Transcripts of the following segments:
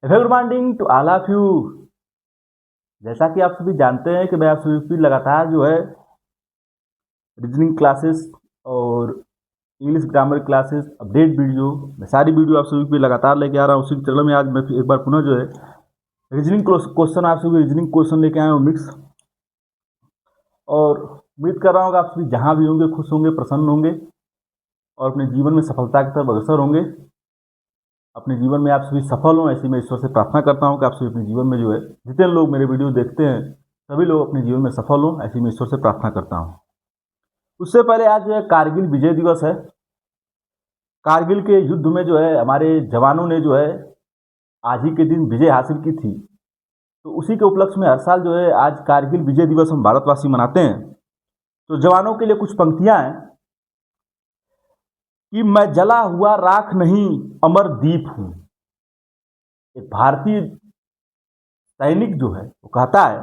Good morning to all of you. जैसा कि आप सभी जानते हैं कि मैं आप सभी की लगातार जो है रीजनिंग क्लासेस और English grammar classes update video, मैं सारी वीडियो आप सभी की लगातार लेके आ रहा हूँ। उसी के चलो मैं आज मैं एक बार पुनः जो है रीजनिंग क्वेश्चन आप सभी रीजनिंग क्वेश्चन लेके आया हूँ मिक्स, और उम्मीद कर रहा हूँ कि आप सभी जहाँ भी होंगे खुश होंगे, प्रसन्न होंगे और अपने जीवन में सफलता की तरफ अग्रसर होंगे। अपने जीवन में आप सभी सफल हों, ऐसी मैं ईश्वर से प्रार्थना करता हूं कि आप सभी अपने जीवन में जो है जितने लोग मेरे वीडियो देखते हैं सभी लोग अपने जीवन में सफल हों, ऐसी मैं ईश्वर से प्रार्थना करता हूं। उससे पहले आज जो है कारगिल विजय दिवस है। कारगिल के युद्ध में जो है हमारे जवानों ने जो है आज ही के दिन विजय हासिल की थी, तो उसी के उपलक्ष्य में हर साल जो है आज कारगिल विजय दिवस हम भारतवासी मनाते हैं। तो जवानों के लिए कुछ पंक्तियां हैं कि मैं जला हुआ राख नहीं अमर दीप हूं। एक भारतीय सैनिक जो है वो कहता है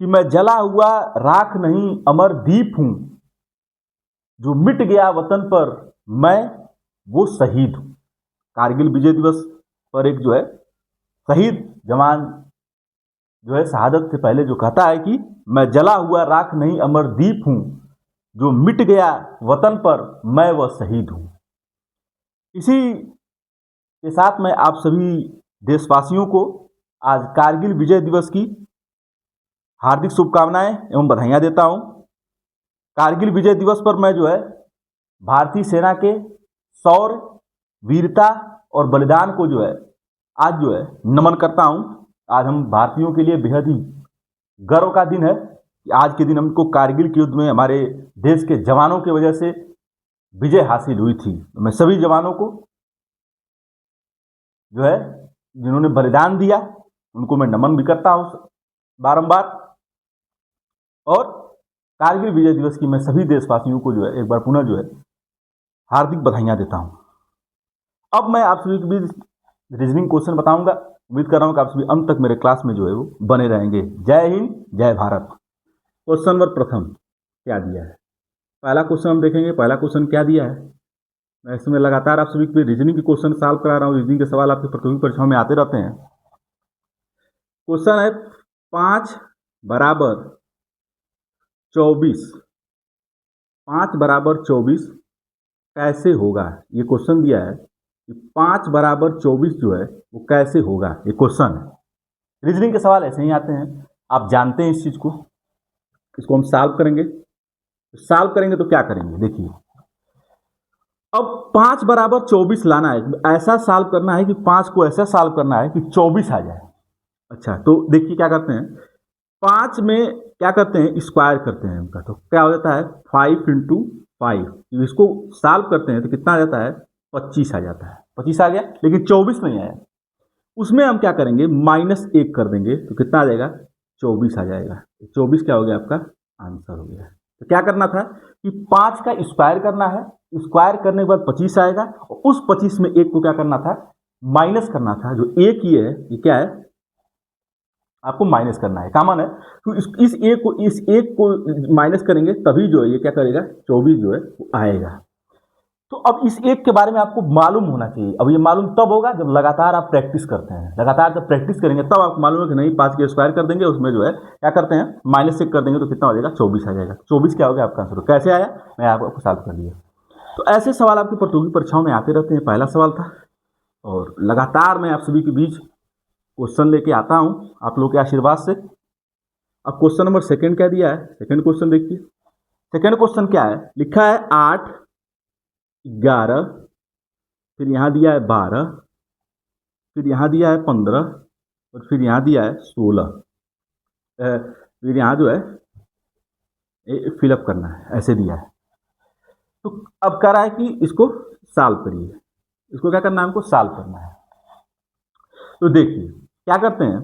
कि मैं जला हुआ राख नहीं अमर दीप हूं, जो मिट गया वतन पर मैं वो शहीद हूं। कारगिल विजय दिवस पर एक जो है शहीद जवान जो है शहादत से पहले जो कहता है कि मैं जला हुआ राख नहीं अमर दीप हूं, जो मिट गया वतन पर मैं वह शहीद हूं। इसी के साथ मैं आप सभी देशवासियों को आज कारगिल विजय दिवस की हार्दिक शुभकामनाएं एवं बधाइयां देता हूं। कारगिल विजय दिवस पर मैं जो है भारतीय सेना के शौर्य, वीरता और बलिदान को जो है आज जो है नमन करता हूं। आज हम भारतीयों के लिए बेहद ही गर्व का दिन है कि आज के दिन हमको कारगिल के युद्ध में हमारे देश के जवानों की वजह से विजय हासिल हुई थी। मैं सभी जवानों को जो है जिन्होंने बलिदान दिया उनको मैं नमन भी करता हूं बारंबार, और कारगिल विजय दिवस की मैं सभी देशवासियों को जो है एक बार पुनः जो है हार्दिक बधाइयां देता हूं। अब मैं आप सभी के बीच रीजनिंग क्वेश्चन बताऊंगा। उम्मीद कर रहा हूं कि आप सभी अंत तक मेरे क्लास में जो है वो बने रहेंगे। जय हिंद, जय भारत। क्वेश्चन नंबर प्रथम क्या दिया है, पहला क्वेश्चन हम देखेंगे। पहला क्वेश्चन क्या दिया है, मैं इसमें लगातार आप सभी के रीजनिंग के क्वेश्चन सॉल्व करा रहा हूँ। रीजनिंग के सवाल आपकी प्रतियोगी परीक्षाओं में आते रहते हैं। क्वेश्चन है 5 बराबर 24, 5 बराबर 24 कैसे होगा। ये क्वेश्चन दिया है कि 5 बराबर 24 जो है वो कैसे होगा। ये क्वेश्चन है। रीजनिंग के सवाल ऐसे ही आते हैं, आप जानते हैं इस चीज को। इसको हम सॉल्व करेंगे। सॉल्व करेंगे तो क्या करेंगे, देखिए अब 5 बराबर 24 लाना है। ऐसा सॉल्व करना है कि 5 को ऐसा सॉल्व करना है कि 24 आ जाए। अच्छा, तो देखिए क्या करते हैं, 5 में क्या करते हैं, स्क्वायर करते हैं उनका, तो क्या हो जाता है 5 इंटू 5। इसको सॉल्व करते हैं तो कितना आ जाता है 25 आ जाता है। 25 आ गया, लेकिन 24 नहीं आया। उसमें हम क्या करेंगे -1 कर देंगे तो कितना आ जाएगा 24 आ जाएगा। 24 क्या हो गया आपका आंसर हो गया। तो क्या करना था कि 5 का स्क्वायर करना है, स्क्वायर करने के बाद 25 आएगा, और उस 25 में 1 को क्या करना था माइनस करना था। जो 1 ये है ये क्या है आपको माइनस करना है, कॉमन है। तो इस एक को माइनस करेंगे तभी जो है ये क्या करेगा 24 जो है वो आएगा। तो अब इस एक के बारे में आपको मालूम होना चाहिए। अब ये मालूम तब होगा जब लगातार आप प्रैक्टिस करते हैं। लगातार जब प्रैक्टिस करेंगे तब आपको मालूम है कि नहीं 5 के स्क्वायर कर देंगे, उसमें जो है क्या करते हैं -1 कर देंगे तो कितना हो जाएगा 24 आ जाएगा। 24 क्या हो गया आपका आंसर। कैसे आया, मैं आपको सॉल्व कर दिया। तो ऐसे सवाल आपकी प्रतियोगी परीक्षाओं में आते रहते हैं। पहला सवाल था, और लगातार मैं आप सभी के बीच क्वेश्चन लेके आता हूं आप लोग के आशीर्वाद से। अब क्वेश्चन नंबर सेकंड क्या दिया है, सेकंड क्वेश्चन देखिए। सेकंड क्वेश्चन क्या है, लिखा है 8, 11, फिर यहां दिया है 12, फिर यहां दिया है 15, और फिर यहां दिया है 16। फिर यहां जो है फिलअप करना है, ऐसे दिया है। तो अब कह रहा है कि इसको सॉल्व करिए। इसको क्या करना है, हमको सॉल्व करना है। तो देखिए क्या करते हैं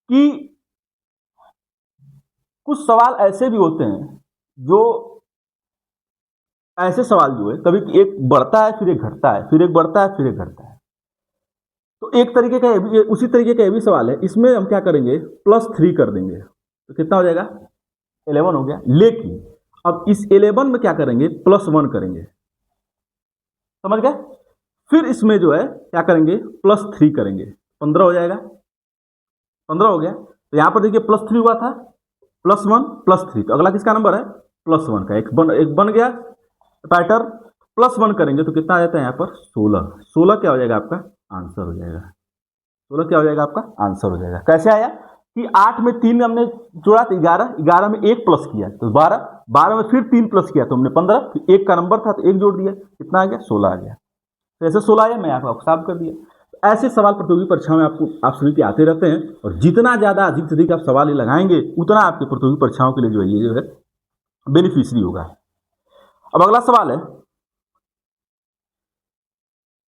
कि कुछ सवाल ऐसे भी होते हैं जो ऐसे सवाल जो है कभी एक बढ़ता है फिर एक घटता है, फिर एक बढ़ता है फिर एक घटता है। तो एक तरीके का उसी तरीके का ये भी सवाल है। इसमें हम क्या करेंगे +3 कर देंगे तो कितना हो जाएगा 11 हो गया। लेकिन अब इस 11 में क्या करेंगे +1 करेंगे, समझ गए। फिर इसमें जो है क्या करेंगे, +3 करेंगे, 15 हो जाएगा। 15 हो गया, तो यहाँ पर देखिए +3 हुआ था, +1 +3, तो अगला किसका नंबर है, +1 का। एक बन गया पैटर्न। +1 करेंगे तो कितना आ जाता है यहाँ पर, 16। 16 क्या हो जाएगा आपका आंसर हो जाएगा। 16 क्या हो जाएगा आपका आंसर हो जाएगा। कैसे आया कि 8 में 3 हमने जोड़ा तो 11, 11 में 1 प्लस किया तो 12, 12 में फिर 3 प्लस किया तो हमने 15, फिर 1 का नंबर था तो 1 जोड़ दिया, कितना आ गया 16 आ गया। तो ऐसे 16 आया, मैं आपको साफ कर दिया। तो ऐसे सवाल प्रतियोगी परीक्षा में आपको आप सभी के आते रहते हैं, और जितना ज़्यादा अधिक से अधिक आप सवाल लगाएंगे उतना आपके प्रतियोगी परीक्षाओं के लिए जो है ये जो है बेनिफिशियरी होगा। अब अगला सवाल है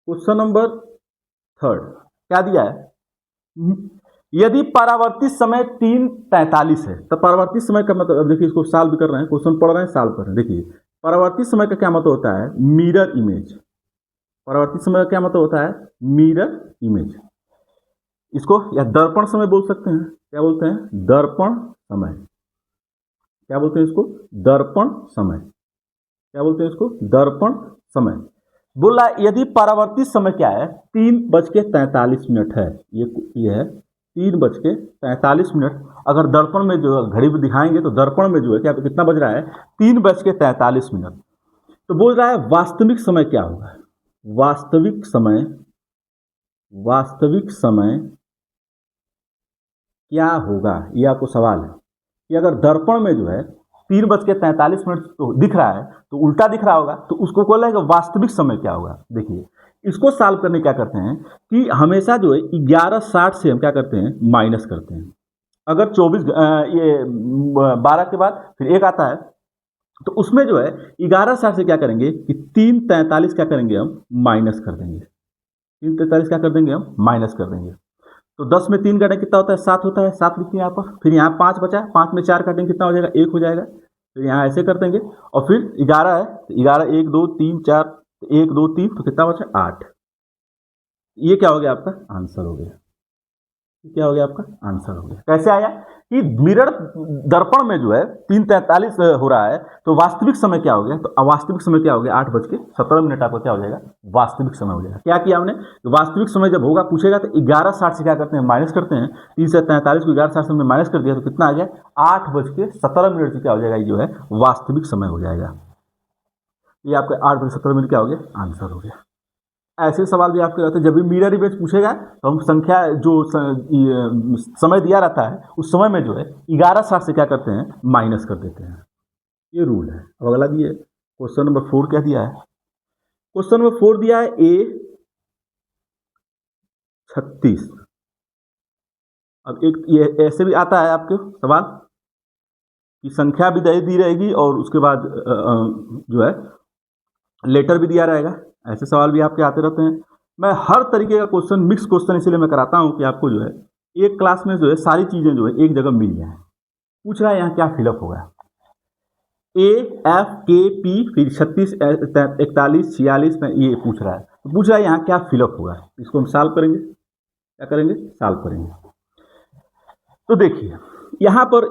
क्वेश्चन नंबर 3, क्या दिया है, यदि परावर्तित समय 3:43 है, तो परावर्तित समय का मतलब, देखिए इसको सॉल्व भी कर रहे हैं, क्वेश्चन पढ़ रहे हैं सॉल्व कर रहे हैं। देखिए परावर्तित समय का क्या मतलब होता है, मिरर इमेज। परावर्तित समय का क्या मतलब होता है, मिरर इमेज। इसको या दर्पण समय बोल सकते हैं। क्या बोलते हैं, दर्पण समय। क्या बोलते हैं इसको, दर्पण समय। क्या बोलते हैं इसको, दर्पण समय। बोला यदि परावर्तित समय क्या है, 3:43 है, ये है 3:43। अगर दर्पण में जो घड़ी में दिखाएंगे तो दर्पण में जो है क्या कितना बज रहा है, 3:43। तो बोल रहा है वास्तविक समय क्या होगा, वास्तविक समय, वास्तविक समय क्या होगा, ये आपको सवाल है कि अगर दर्पण में जो है 3:43 तो दिख रहा है तो उल्टा दिख रहा होगा, तो उसको बोला है कि वास्तविक समय क्या होगा। देखिए इसको सॉल्व करने क्या करते हैं कि हमेशा जो है 11:60 से हम क्या करते हैं, माइनस करते हैं। अगर 24 ये 12 के बाद फिर 1 आता है तो उसमें जो है 11:60 से क्या करेंगे कि 3:43 क्या करेंगे, हम माइनस कर देंगे। 3:43 क्या कर देंगे, हम माइनस कर देंगे। तो 10 में 3 काटें कितना होता है, 7 होता है, 7 लिखते हैं यहाँ पर। फिर यहाँ 5 बचा, 5 में 4 काटेंगे कितना हो जाएगा, 1 हो जाएगा। फिर यहाँ ऐसे कर देंगे, और फिर 11 है तो 11, 1 2 3 4, 1 2 3 तो कितना बचा 8। ये क्या हो गया आपका आंसर हो गया। क्या हो गया आपका आंसर हो गया। कैसे आया कि मिरर दर्पण में जो है 3:43 हो रहा है, तो वास्तविक समय क्या हो गया, तो वास्तविक समय क्या हो गया, 8:17 आपको क्या हो जाएगा, वास्तविक समय हो जाएगा। क्या किया हमने, वास्तविक समय जब होगा पूछेगा तो 11:60 से क्या करते हैं, माइनस करते हैं। 3:43 को 11:60 से माइनस कर दिया तो कितना आ गया, 8:17 से क्या हो जाएगा, ये जो है वास्तविक समय हो जाएगा। ये आपका 8:17 क्या हो गया, आंसर हो गया। ऐसे सवाल भी आपके रहते हैं, जब भी मिरर इमेज पूछेगा तो हम संख्या जो समय दिया रहता है उस समय में जो है 11:60 से क्या करते हैं, माइनस कर देते हैं। ये रूल है। अब अगला दिए क्वेश्चन नंबर 4 क्या दिया है, क्वेश्चन नंबर 4 दिया है A36। अब एक ये ऐसे भी आता है आपके सवाल कि संख्या भी दी रहेगी और उसके बाद जो है लेटर भी दिया रहेगा। ऐसे सवाल भी आपके आते रहते हैं। मैं हर तरीके का क्वेश्चन, मिक्स क्वेश्चन इसलिए मैं कराता हूं कि आपको जो है एक क्लास में जो है सारी चीज़ें जो है एक जगह मिल जाए। पूछ रहा है यहाँ क्या फिलअप होगा, AFKP, फिर 36 41 46 में ये पूछ रहा है, तो पूछ रहा है यहाँ क्या फिलअप होगा। इसको हम सॉल्व करेंगे, क्या करेंगे, सॉल्व करेंगे। तो देखिए यहाँ पर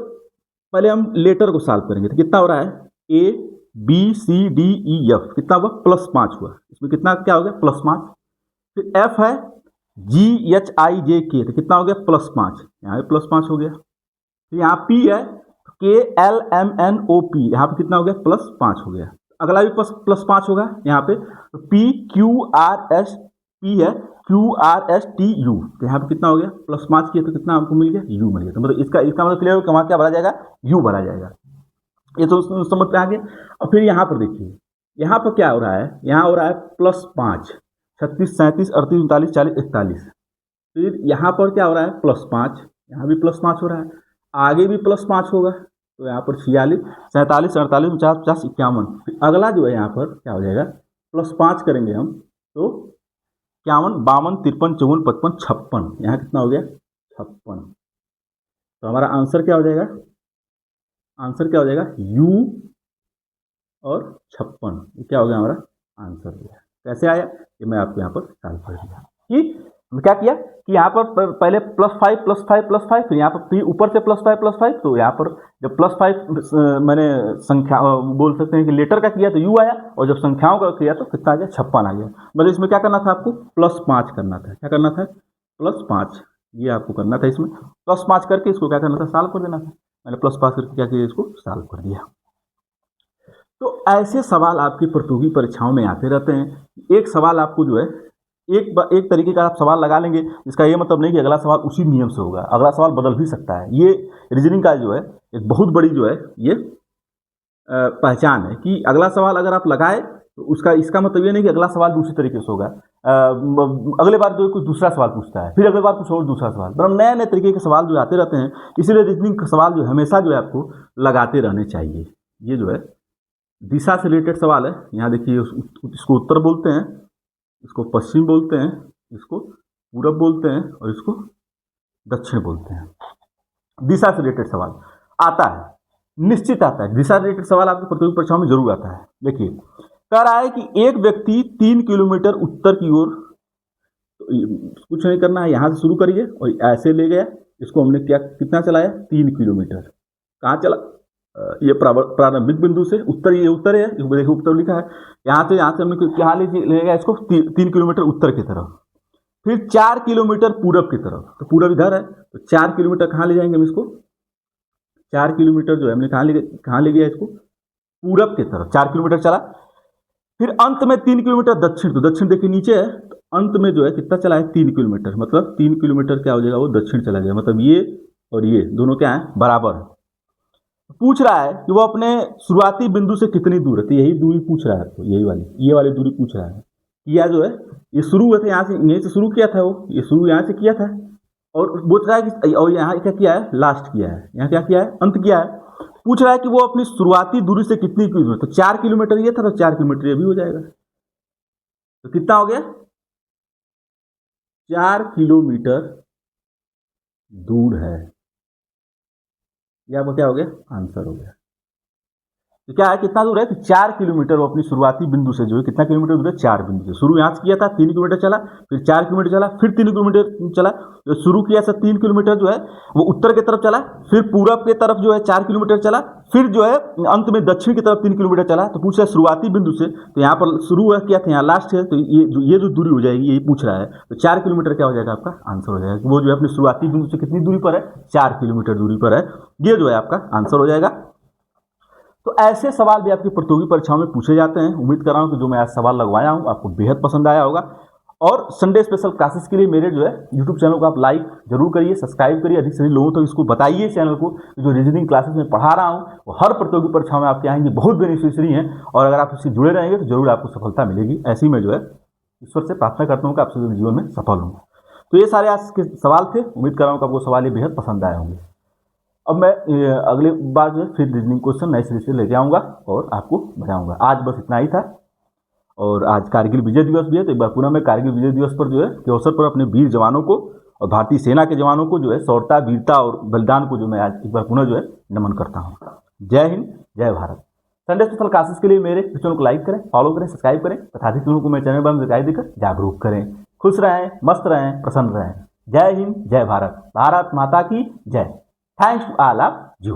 पहले हम लेटर को सॉल्व करेंगे, तो कितना हो रहा है, ABCDEF कितना हुआ, +5 हुआ। इसमें कितना क्या हो गया, +5। फिर F है GHIJK, तो कितना हो गया, +5, यहाँ पे +5 हो गया। फिर यहाँ P है KLMNOP, यहाँ पे कितना हो गया, +5 हो गया। अगला भी +5 होगा यहाँ पे, तो PQRSP है QRSTU, तो यहाँ पे कितना हो गया, +5 किया तो कितना हमको मिल गया, U मिल गया। तो मतलब इसका मतलब क्लियर हो कि वहाँ क्या भरा जाएगा, U भरा जाएगा। ये तो समझ में आ गया। और फिर यहाँ पर देखिए, यहाँ पर क्या हो रहा है, यहाँ हो रहा है +5, 36 37 38 39 40 41। फिर यहाँ पर क्या हो रहा है, +5, यहाँ भी +5 हो रहा है, आगे भी +5 होगा, तो यहाँ पर 46 47 48 49 50 51। अगला जो है यहाँ पर क्या हो जाएगा, +5 करेंगे हम तो 51 52 53 54 55 56, यहाँ कितना हो गया, 56। तो हमारा आंसर क्या हो जाएगा, आंसर क्या हो जाएगा, U और 56, क्या हो गया हमारा आंसर हो गया। कैसे आया, ये मैं आपको यहाँ पर सॉल्व कर दिया कि क्या किया कि यहाँ पर पहले +5 +5 +5, फिर यहाँ पर फिर ऊपर से +5 तो यहाँ पर जब +5 मैंने संख्या बोल सकते हैं कि लेटर का किया तो u आया, और जब संख्याओं का किया तो कितना आ गया, 56 आ गया। मतलब इसमें क्या करना था आपको, +5 करना था। क्या करना था, +5, ये आपको करना था। इसमें +5 करके इसको क्या करना था, सॉल्व कर देना था। मैंने +5 करके क्या किया, इसको सॉल्व कर दिया। तो ऐसे सवाल आपकी प्रतियोगी परीक्षाओं में आते रहते हैं। एक सवाल आपको जो है एक तरीके का आप सवाल लगा लेंगे, इसका ये मतलब नहीं कि अगला सवाल उसी नियम से होगा, अगला सवाल बदल भी सकता है। ये रीजनिंग का जो है एक बहुत बड़ी जो है ये पहचान है कि अगला सवाल अगर आप लगाए तो उसका इसका मतलब ये नहीं कि अगला सवाल दूसरी तरीके से होगा। अगले बार जो कुछ दूसरा सवाल पूछता है, फिर अगले बार कुछ और दूसरा सवाल, मतलब नए नए तरीके के सवाल जो आते रहते हैं। इसीलिए रीजनिंग के सवाल जो हमेशा जो है आपको लगाते रहने चाहिए। ये जो है दिशा से रिलेटेड सवाल है। यहाँ देखिए, इसको उत्तर बोलते हैं, इसको पश्चिम बोलते हैं, इसको पूरब बोलते हैं, और इसको दक्षिण बोलते हैं। दिशा से रिलेटेड सवाल आता है, निश्चित आता है। दिशा रिलेटेड सवाल आपकी प्रतियोगी परीक्षाओं में जरूर आता है। देखिए, कह रहा है कि एक व्यक्ति 3 किलोमीटर उत्तर की ओर, कुछ नहीं करना है, यहाँ से शुरू करिए और ऐसे ले गया। इसको हमने क्या कितना चलाया, 3 किलोमीटर। कहाँ चला, ये प्रारंभिक बिंदु से उत्तर, ये उत्तर है, देखिए उत्तर लिखा है। यहाँ से हमने क्या ले गया इसको, 3 किलोमीटर उत्तर की तरफ, फिर 4 किलोमीटर पूरब की तरफ। तो पूरब इधर है, तो 4 किलोमीटर कहाँ ले जाएंगे हम इसको, 4 किलोमीटर जो है हमने कहाँ ले गया इसको, पूरब की तरफ 4 किलोमीटर चला। फिर अंत में 3 किलोमीटर दक्षिण, तो दक्षिण देखिए नीचे है, तो अंत में जो है कितना चला है, 3 किलोमीटर। मतलब 3 किलोमीटर क्या हो जाएगा, वो दक्षिण चला गया। मतलब ये और ये दोनों क्या है, बराबर है। पूछ रहा है कि वो अपने शुरुआती बिंदु से कितनी दूर है, तो यही दूरी पूछ रहा है आपको, ये वाली दूरी पूछ रहा है। यह जो है ये शुरू हुए थे यहाँ से, यहीं से शुरू किया था वो, ये शुरू यहाँ से किया था, और पूछ रहा है कि और यहाँ क्या किया है, लास्ट किया है, यहाँ क्या किया है, अंत किया है। पूछ रहा है कि वो अपनी शुरुआती दूरी से कितनी दूर है, तो 4 किलोमीटर ये था, तो 4 किलोमीटर ये भी हो जाएगा। तो कितना हो गया, 4 किलोमीटर दूर है। यह आपको क्या हो गया, आंसर हो गया। तो क्या है, कितना दूर है, कि 4 किलोमीटर वो अपनी शुरुआती बिंदु से जो है कितना किलोमीटर दूर है, 4 बिंदु से। शुरू यहाँ से किया था, 3 किलोमीटर चला, फिर 4 किलोमीटर चला, फिर 3 किलोमीटर चला। तो शुरू किया था 3 किलोमीटर जो है वो उत्तर की तरफ चला, फिर पूरब की तरफ जो है 4 किलोमीटर चला, फिर जो है अंत में दक्षिण की तरफ 3 किलोमीटर चला। तो पूछ रहा है शुरुआती बिंदु से, तो यहाँ पर शुरू किया था, यहाँ लास्ट है, तो ये जो दूरी हो जाएगी यही पूछ रहा है। तो 4 किलोमीटर क्या हो जाएगा, आपका आंसर हो जाएगा। वो जो है अपनी शुरुआती बिंदु से कितनी दूरी पर है, 4 किलोमीटर दूरी पर है। ये जो है आपका आंसर हो जाएगा। तो ऐसे सवाल भी आपकी प्रतियोगी परीक्षाओं में पूछे जाते हैं। उम्मीद कर रहा हूं कि जो मैं आज सवाल लगवाया हूं आपको बेहद पसंद आया होगा। और संडे स्पेशल क्लासेस के लिए मेरे जो है यूट्यूब चैनल को आप लाइक जरूर करिए, सब्सक्राइब करिए, अधिक से अधिक लोगों तक इसको बताइए चैनल को। जो रीजनिंग क्लासेस में पढ़ा रहा हूं वो हर प्रतियोगी परीक्षाओं में आपके आएंगे, बहुत बेनिफिशियरी हैं, और अगर आप इससे जुड़े रहेंगे तो जरूर आपको सफलता मिलेगी। ऐसे ही मैं जो है ईश्वर से प्रार्थना करता हूँ कि आपसे जीवन में सफल हूँ। तो ये सारे आज के सवाल थे। उम्मीद कर रहा हूँ कि आपको सवाल ये बेहद पसंद आए होंगे। अब मैं अगली बार जो है फिर रीजनिंग क्वेश्चन नए सिरे से लेके आऊँगा और आपको बताऊँगा। आज बस इतना ही था। और आज कारगिल विजय दिवस भी है, तो एक बार पुनः मैं कारगिल विजय दिवस पर जो है के अवसर पर अपने वीर जवानों को और भारतीय सेना के जवानों को जो है शौर्यता, वीरता और बलिदान को जो मैं आज एक बार पुनः जो है नमन करता हूँ। जय हिंद, जय भारत। संडे स्पेशल क्लासेस के लिए मेरे चैनल को लाइक करें, फॉलो करें, सब्सक्राइब करें तथा अधिक लोगों को मेरे चैनल पर दिखाई देकर जागरूक करें। खुश रहें, मस्त रहें, प्रसन्न रहें। जय हिंद, जय भारत। भारत माता की जय। Thanks to all of you.